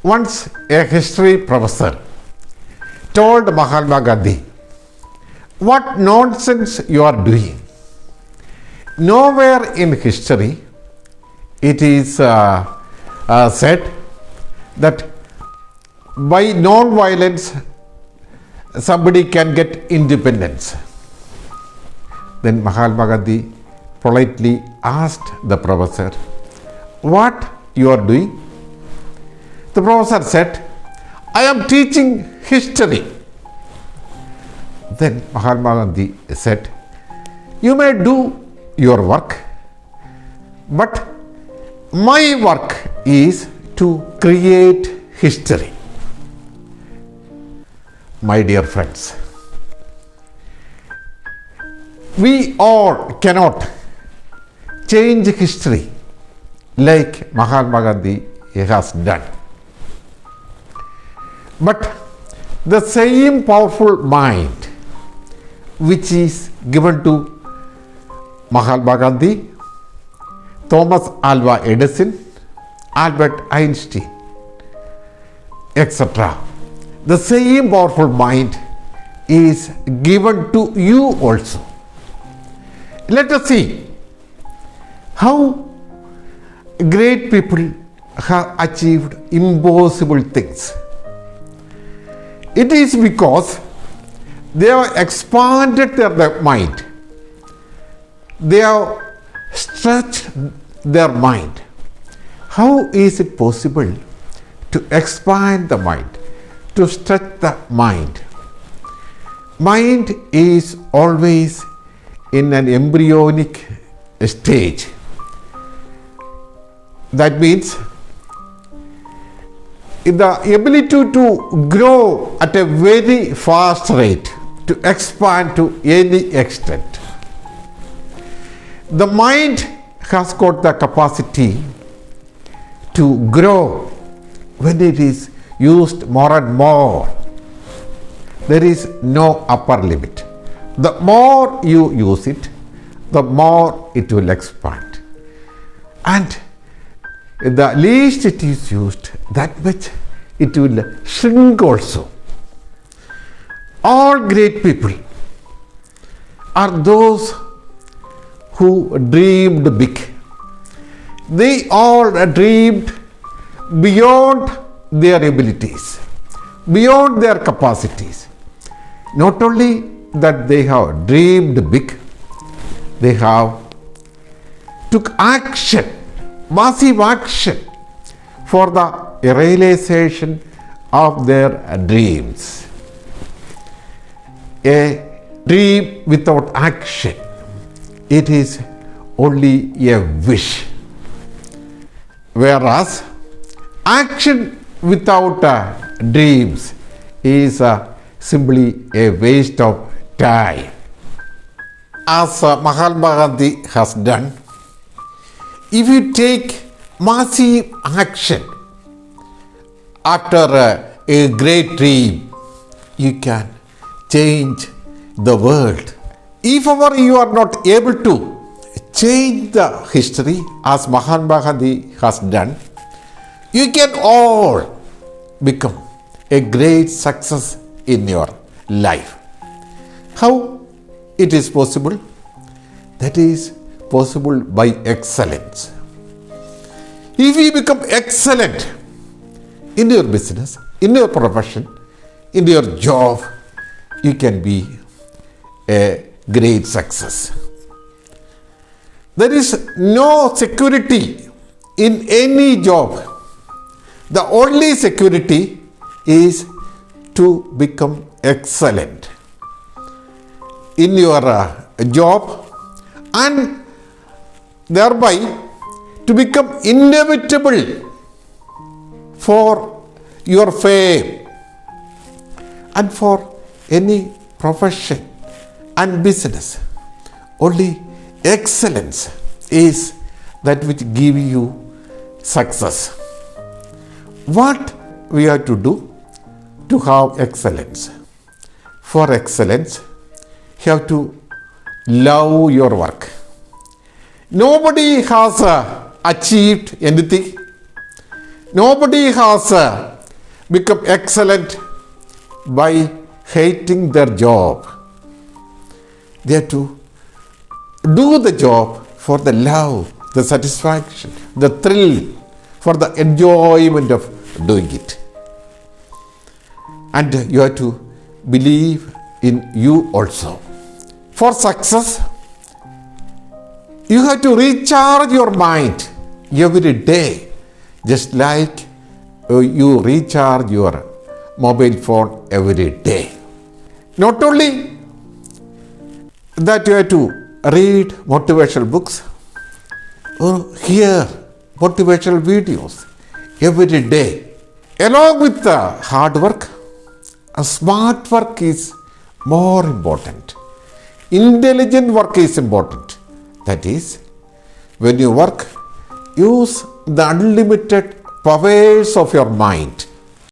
Once a history professor told Mahatma Gandhi, "What nonsense you are doing." Nowhere in history it is said that by non-violence somebody can get independence. Then Mahatma Gandhi politely asked the professor, "What you are doing?" The professor said, "I am teaching history." Then Mahatma Gandhi said, "You may do your work, but my work is to create history." My dear friends, we all cannot change history like Mahatma Gandhi has done. But the same powerful mind which is given to Mahatma Gandhi, Thomas Alva Edison, Albert Einstein, etc., the same powerful mind is given to you also. Let us see how great people have achieved impossible things. It is because they have expanded their mind. They have stretched their mind. How is it possible to expand the mind, to stretch the mind? Mind is always in an embryonic stage. That means the ability to grow at a very fast rate, to expand to any extent. The mind has got the capacity to grow when it is used more and more. There is no upper limit. The more you use it, the more it will expand. And the least it is used, that much it will shrink also. All great people are those who dreamed big. They all dreamed beyond their abilities, beyond their capacities. Not only that they have dreamed big, they have took action, massive action for the realization of their dreams. A dream without action, it is only a wish. Whereas action without dreams is simply a waste of time. As Mahatma Gandhi has done, if you take massive action after a great dream, you can change the world. If ever you are not able to change the history as Mahatma Gandhi has done, you can all become a great success in your life. How it is possible? That is possible by excellence. If you become excellent in your business, in your profession, in your job, you can be a great success. There is no security in any job. The only security is to become excellent in your job, and thereby to become inevitable for your fame and for any profession and business. Only excellence is that which gives you success. What we have to do to have excellence? For excellence, you have to love your work. Nobody has achieved anything. Nobody has become excellent by hating their job. They have to do the job for the love, the satisfaction, the thrill, for the enjoyment of doing it. And you have to believe in you also. For success, you have to recharge your mind every day, just like you recharge your mobile phone every day. Not only that, you have to read motivational books or hear motivational videos every day. Along with the hard work, a smart work is more important. Intelligent work is important. That is, when you work, use the unlimited powers of your mind